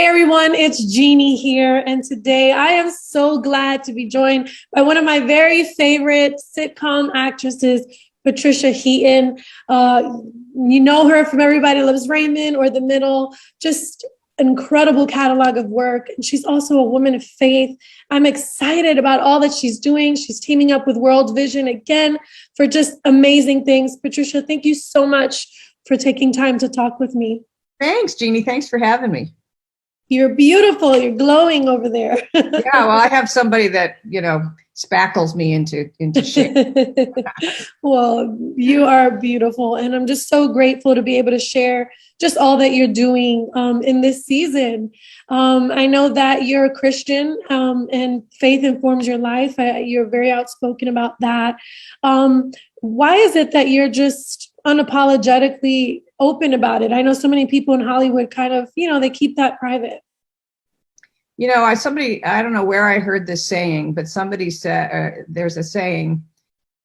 Hey everyone, it's Jeannie here, and today I am so glad to be joined by one of my very favorite sitcom actresses, Patricia Heaton. You know her from Everybody Loves Raymond or The Middle, just incredible catalog of work. And she's also a woman of faith. I'm excited about all that she's doing. She's teaming up with World Vision again for just amazing things. Patricia, thank you so much for taking time to talk with me. Thanks, Jeannie. Thanks for having me. You're beautiful. You're glowing over there. Yeah, well, I have somebody that, spackles me into shape. Well, you are beautiful. And I'm just so grateful to be able to share just all that you're doing in this season. I know that you're a Christian and faith informs your life. You're very outspoken about that. Why is it that you're just unapologetically open about it? I know so many people in Hollywood kind of, they keep that private. I don't know where I heard this saying, but somebody said, there's a saying,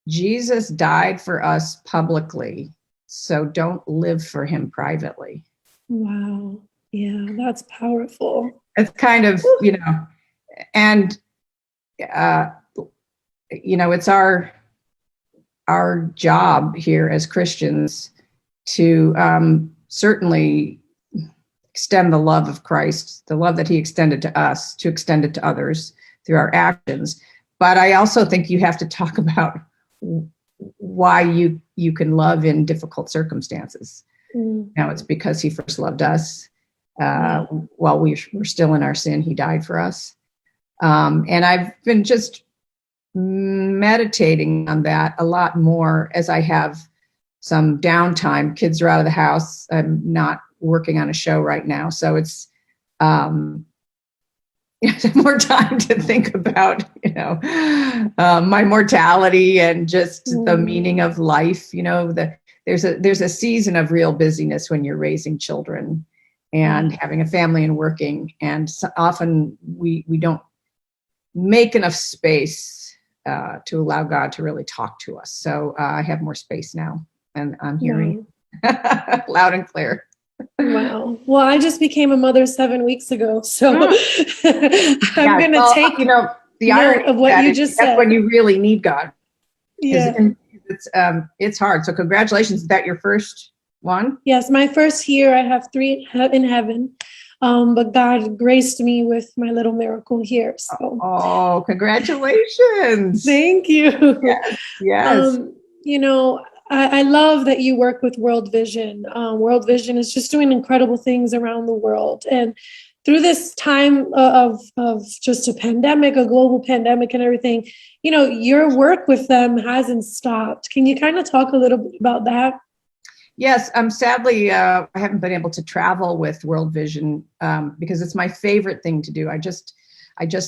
Jesus died for us publicly, so don't live for him privately. Wow. Yeah, that's powerful. It's kind of, and, it's our job here as Christians to certainly extend the love of Christ, the love that he extended to us, to extend it to others through our actions. But I also think you have to talk about why you can love in difficult circumstances. Now, it's because he first loved us. While we're still in our sin, he died for us. And I've been just meditating on that a lot more as I have some downtime. Kids are out of the house. I'm not working on a show right now. So it's more time to think about, my mortality and just the meaning of life. There's a season of real busyness when you're raising children and having a family and working. And so often we don't make enough space to allow God to really talk to us. So I have more space now and I'm hearing loud and clear. Wow. Well, I just became a mother 7 weeks ago, so I'm going to take the irony of what you just said. That's when you really need God. Yeah. It's hard. So congratulations. Is that your first one? Yes, my first year. I have 3 in heaven, but God graced me with my little miracle here. So. Oh, congratulations. Thank you. Yes. I love that you work with World Vision. World Vision is just doing incredible things around the world. And through this time of just a pandemic, a global pandemic and everything, your work with them hasn't stopped. Can you kind of talk a little bit about that? Yes. Sadly, I haven't been able to travel with World Vision because it's my favorite thing to do. I just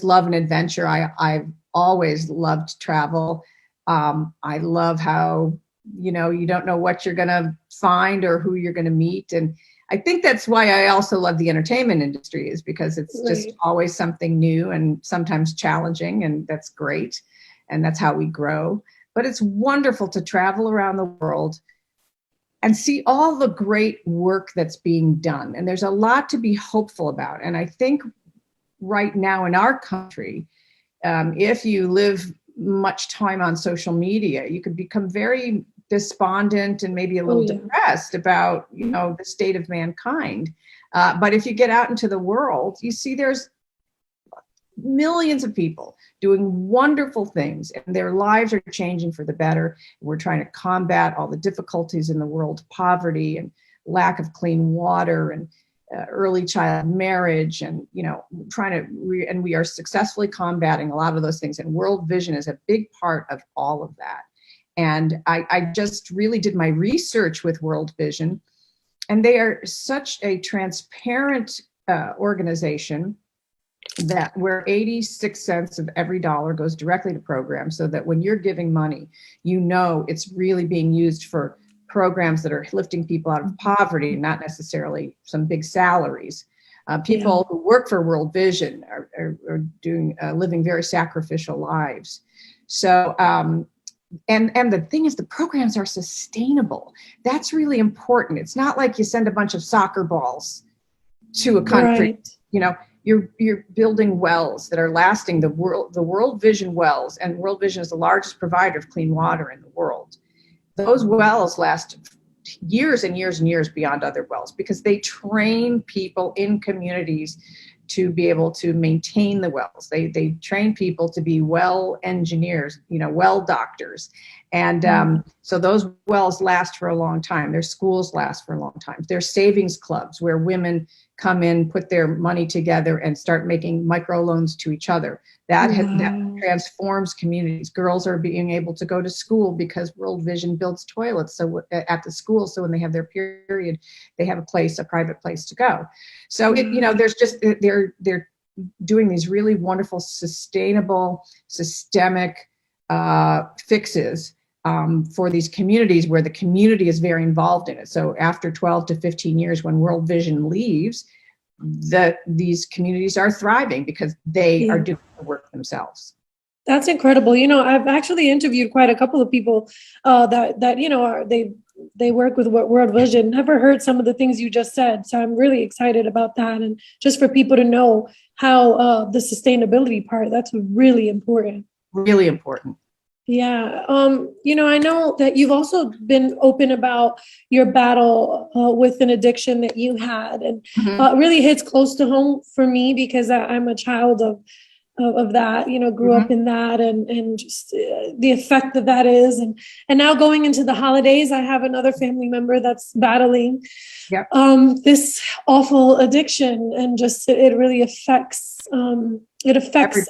love an adventure. I've always loved travel. I love how you don't know what you're going to find or who you're going to meet. And I think that's why I also love the entertainment industry, is because it's just always something new and sometimes challenging, and that's great. And that's how we grow. But it's wonderful to travel around the world and see all the great work that's being done. And there's a lot to be hopeful about. And I think right now in our country, if you live much time on social media, you could become very despondent and maybe a little depressed about, the state of mankind. But if you get out into the world, you see there's millions of people doing wonderful things and their lives are changing for the better. We're trying to combat all the difficulties in the world, poverty and lack of clean water and early child marriage, and and we are successfully combating a lot of those things. And World Vision is a big part of all of that. And I just really did my research with World Vision, and they are such a transparent organization that where 86 cents of every dollar goes directly to programs, so that when you're giving money, it's really being used for programs that are lifting people out of poverty, not necessarily some big salaries. People who work for World Vision are doing living very sacrificial lives. So, and the thing is, the programs are sustainable. That's really important. It's not like you send a bunch of soccer balls to a country. Right. You know, you're building wells that are lasting, the World Vision wells, and World Vision is the largest provider of clean water in the world. Those wells last years and years and years beyond other wells because they train people in communities to be able to maintain the wells. They train people to be well engineers, well doctors. And so those wells last for a long time. Their schools last for a long time. There's savings clubs where women come in, put their money together and start making microloans to each other. That transforms communities. Girls are being able to go to school because World Vision builds toilets so at the school, so when they have their period, they have a private place to go. So there's just they're doing these really wonderful, sustainable, systemic fixes for these communities where the community is very involved in it. So after 12 to 15 years, when World Vision leaves, these communities are thriving because they are doing the work themselves. That's incredible. I've actually interviewed quite a couple of people that they work with World Vision. Never heard some of the things you just said, so I'm really excited about that. And just for people to know how the sustainability part, that's really important. Really important. Yeah. I know that you've also been open about your battle with an addiction that you had, and it really hits close to home for me because I'm a child of that, grew up in that, and just the effect that is. And now going into the holidays, I have another family member that's battling this awful addiction, and just it really affects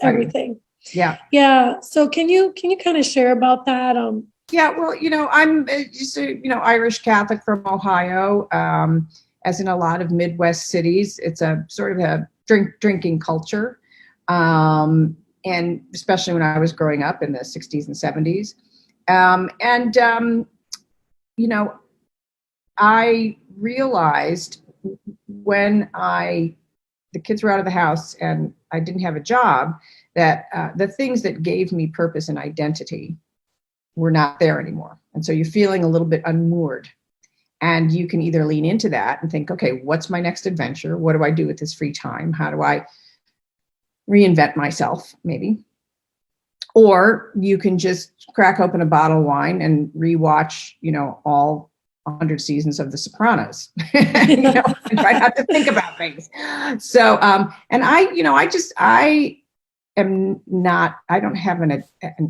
everything. Yeah. So can you kind of share about that? Yeah, well, I'm just Irish Catholic from Ohio. As in a lot of Midwest cities, it's a sort of a drinking culture. And especially when I was growing up in the 60s and 70s. I realized when the kids were out of the house and I didn't have a job, that the things that gave me purpose and identity were not there anymore. And so you're feeling a little bit unmoored. And you can either lean into that and think, okay, what's my next adventure? What do I do with this free time? How do I reinvent myself, maybe? Or you can just crack open a bottle of wine and rewatch, all 100 seasons of The Sopranos, and try not to think about things. So, and I don't have an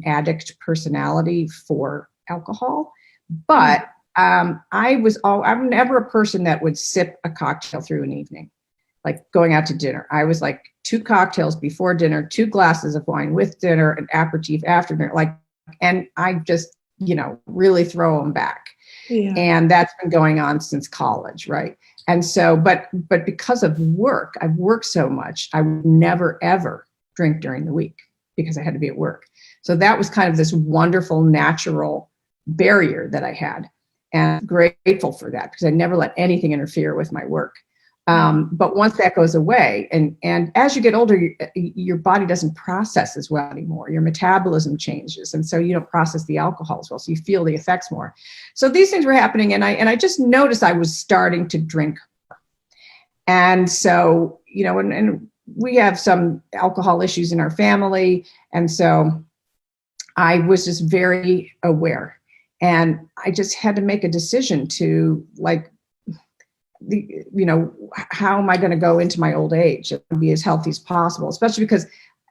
addict personality for alcohol, but I'm never a person that would sip a cocktail through an evening, like going out to dinner. I was like 2 cocktails before dinner, 2 glasses of wine with dinner, an aperitif after dinner, and I just, really throw them back. Yeah. And that's been going on since college. Right. And so, but because of work, I've worked so much, I would never, ever drink during the week because I had to be at work. So that was kind of this wonderful, natural barrier that I had, and I'm grateful for that because I never let anything interfere with my work. But once that goes away, and as you get older, your body doesn't process as well anymore. Your metabolism changes, and so you don't process the alcohol as well. So you feel the effects more. So these things were happening, and I just noticed I was starting to drink. And so, and we have some alcohol issues in our family, and so I was just very aware, and I just had to make a decision to how am I going to go into my old age and be as healthy as possible, especially because,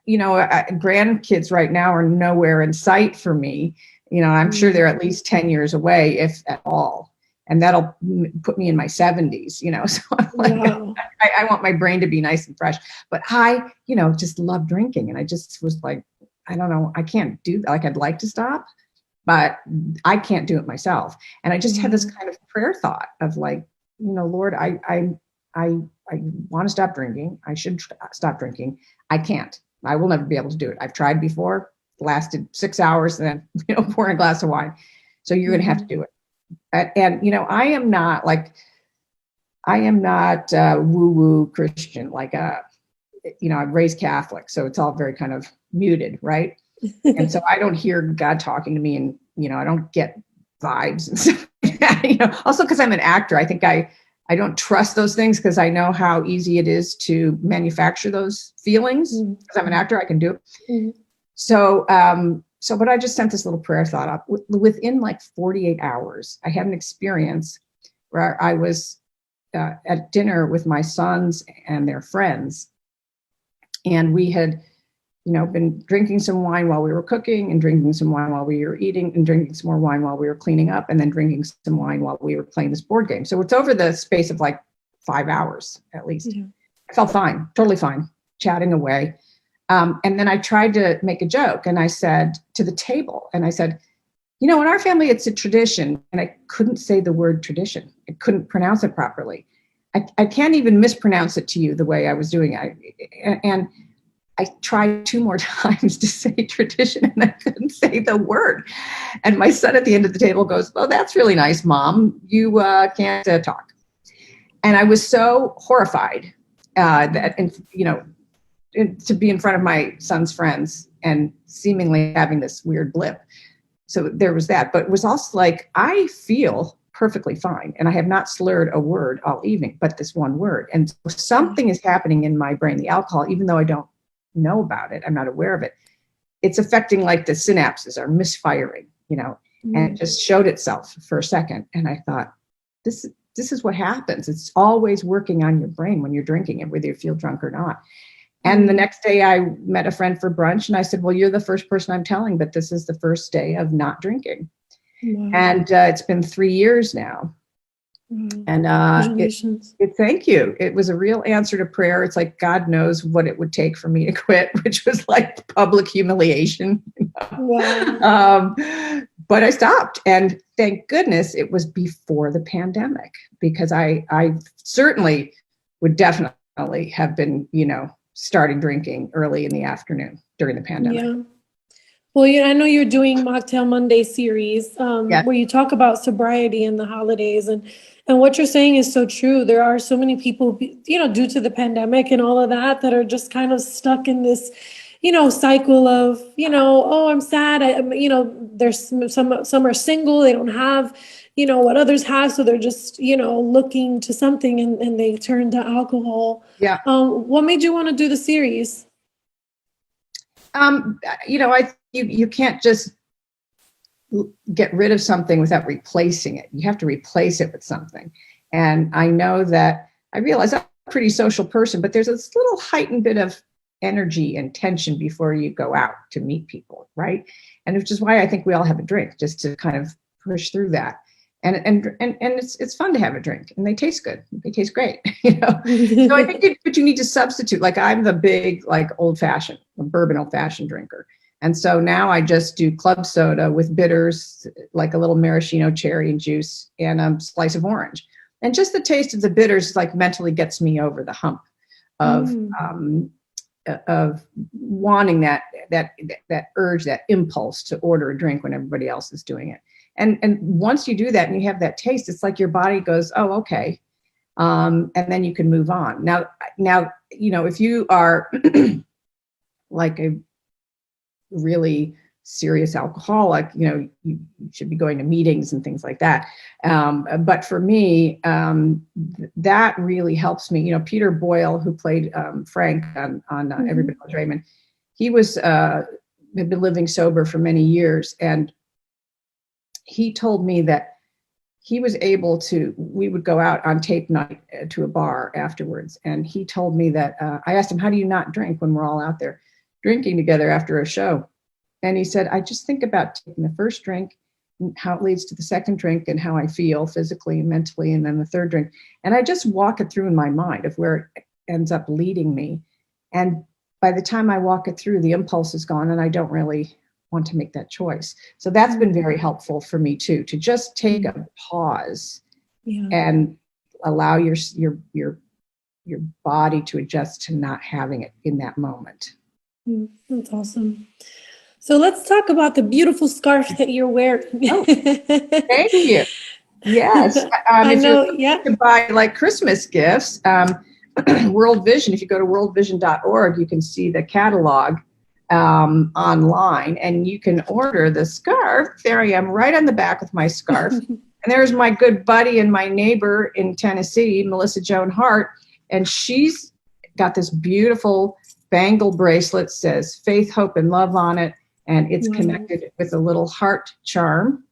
grandkids right now are nowhere in sight for me. I'm sure they're at least 10 years away, if at all. And that'll put me in my 70s, so I'm like, wow. I want my brain to be nice and fresh, but I, just love drinking. And I just was like, I don't know, I can't do that. I'd like to stop, but I can't do it myself. And I just had this kind of prayer thought of Lord, I want to stop drinking. I should stop drinking. I can't. I will never be able to do it. I've tried before, lasted 6 hours, and then pouring a glass of wine. So you're going to have to do it. And I am not woo-woo Christian. I'm raised Catholic, so it's all very kind of muted, right? And so I don't hear God talking to me, and I don't get vibes and stuff like that. Also because I'm an actor, I think I I don't trust those things because I know how easy it is to manufacture those feelings. Because I'm an actor, I can do it. So, but I just sent this little prayer thought up. Within like 48 hours, I had an experience where I was at dinner with my sons and their friends. And we had, been drinking some wine while we were cooking, and drinking some wine while we were eating, and drinking some more wine while we were cleaning up, and then drinking some wine while we were playing this board game. So it's over the space of like 5 hours at least. I felt fine, totally fine, chatting away. And then I tried to make a joke, and I said to the table, and I said, in our family, it's a tradition. And I couldn't say the word tradition. I couldn't pronounce it properly. I can't even mispronounce it to you the way I was doing it. And I tried 2 more times to say tradition, and I couldn't say the word. And my son at the end of the table goes, "Oh, that's really nice, Mom. You can't talk." And I was so horrified that, to be in front of my son's friends and seemingly having this weird blip. So there was that. But it was also like, I feel perfectly fine. And I have not slurred a word all evening, but this one word. And so something is happening in my brain. The alcohol, even though I don't know about it, I'm not aware of it, it's affecting, like, the synapses are misfiring, and it just showed itself for a second. And I thought, this is what happens. It's always working on your brain when you're drinking it, whether you feel drunk or not. And the next day I met a friend for brunch, and I said, "Well, you're the first person I'm telling, but this is the first day of not drinking." Wow. And it's been 3 years now. And thank you. It was a real answer to prayer. It's like, God knows what it would take for me to quit, which was like public humiliation. Wow. But I stopped, and thank goodness it was before the pandemic, because I certainly would definitely have been, starting drinking early in the afternoon during the pandemic. Yeah. Well, I know you're doing Mocktail Monday series, where you talk about sobriety in the holidays, and what you're saying is so true. There are so many people, due to the pandemic and all of that are just kind of stuck in this, cycle of, oh, I'm sad. There's some are single. They don't have, what others have. So they're just, looking to something, and they turn to alcohol. Yeah. What made you want to do the series? You can't just get rid of something without replacing it. You have to replace it with something. And I know that I realize I'm a pretty social person, but there's this little heightened bit of energy and tension before you go out to meet people, right? And which is why I think we all have a drink, just to kind of push through that. And it's fun to have a drink, and they taste good. They taste great, So I think but you need to substitute. Like, I'm the big, like, bourbon old fashioned drinker. And so now I just do club soda with bitters, like a little maraschino cherry and juice, and a slice of orange. And just the taste of the bitters, like, mentally gets me over the hump of wanting that urge, that impulse to order a drink when everybody else is doing it. And once you do that and you have that taste, it's like your body goes, "Oh, okay." And then you can move on. Now, if you are like a really serious alcoholic, you should be going to meetings and things like that. But for me, that really helps me. Peter Boyle, who played Frank on Everybody Loves Raymond, he had been living sober for many years, and he told me that he was able to, we would go out on tape night to a bar afterwards. And he told me that, I asked him, "How do you not drink when we're all out there drinking together after a show?" And he said, "I just think about taking the first drink, and how it leads to the second drink, and how I feel physically and mentally, and then the third drink. And I just walk it through in my mind of where it ends up leading me. And by the time I walk it through, the impulse is gone, and I don't really want to make that choice." So that's been very helpful for me too, to just take a pause and allow your body to adjust to not having it in that moment. That's awesome. So let's talk about the beautiful scarf that you're wearing. Oh, thank you. Yes. I know. To buy like Christmas gifts, World Vision, if you go to worldvision.org, you can see the catalog online, and you can order the scarf. There I am, right on the back with my scarf. And there's my good buddy and my neighbor in Tennessee, Melissa Joan Hart, and she's got this beautiful bangle bracelet, says faith, hope, and love on it, and it's connected with a little heart charm.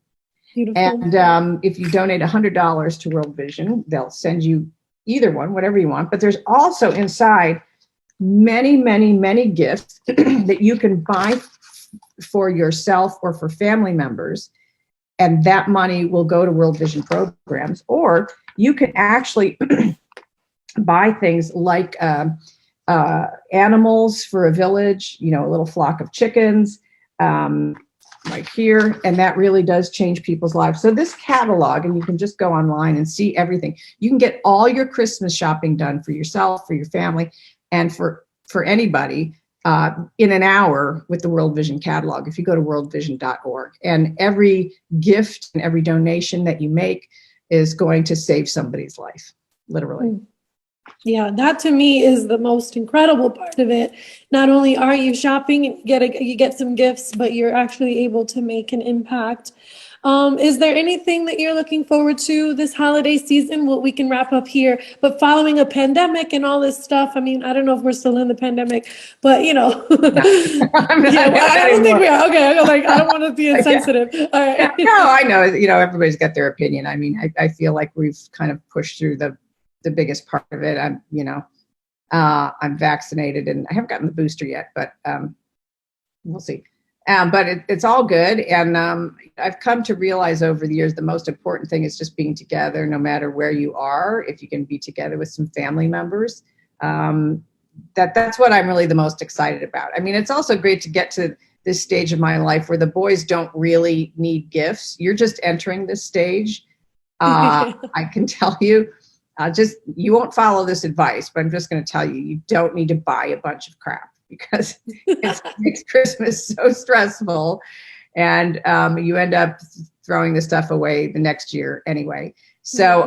Beautiful. And if you donate $100 to World Vision, they'll send you either one, whatever you want. But there's also inside many, many, many gifts that you can buy for yourself or for family members. And that money will go to World Vision programs. Or you can actually buy things like animals for a village, you know, a little flock of chickens, like here, and that really does change people's lives. So this catalog, and you can just go online and see everything. You can get all your Christmas shopping done for yourself, for your family, and for anybody in an hour with the World Vision catalog if you go to worldvision.org. And every gift and every donation that you make is going to save somebody's life, literally. Yeah, that to me is the most incredible part of it. Not only are you shopping and you get some gifts, but you're actually able to make an impact. Is there anything that you're looking forward to this holiday season? Well, we can wrap up here, but following a pandemic and all this stuff, I mean, I don't know if we're still in the pandemic, but you know, I don't think we are. Okay, like I don't want to be insensitive. All right. Yeah, no, I know, you know, everybody's got their opinion. I mean, I feel like we've kind of pushed through the biggest part of it. I'm vaccinated and I haven't gotten the booster yet, but we'll see. But it's all good. And I've come to realize over the years, the most important thing is just being together, no matter where you are. If you can be together with some family members, that's what I'm really the most excited about. I mean, it's also great to get to this stage of my life where the boys don't really need gifts. You're just entering this stage. I can tell you, you won't follow this advice, but I'm just going to tell you, you don't need to buy a bunch of crap because it makes Christmas so stressful, and you end up throwing the stuff away the next year anyway. So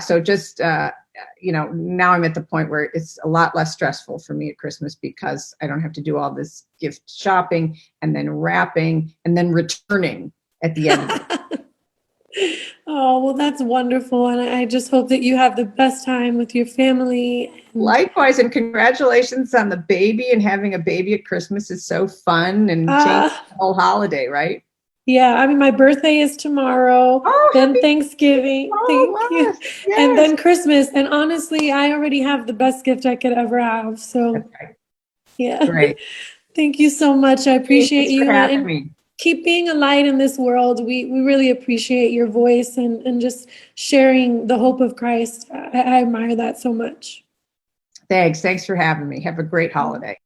so just now I'm at the point where it's a lot less stressful for me at Christmas because I don't have to do all this gift shopping and then wrapping and then returning at the end of it. Oh, well, that's wonderful. And I just hope that you have the best time with your family. Likewise, and congratulations on the baby, and having a baby at Christmas is so fun and changes the whole holiday, right? Yeah, I mean, my birthday is tomorrow, then Thanksgiving, thank you, yes. And then Christmas. And honestly, I already have the best gift I could ever have. So, yeah. Great. Thank you so much. I appreciate you. For having me. Keep being a light in this world. We really appreciate your voice and just sharing the hope of Christ. I admire that so much. Thanks for having me. Have a great holiday.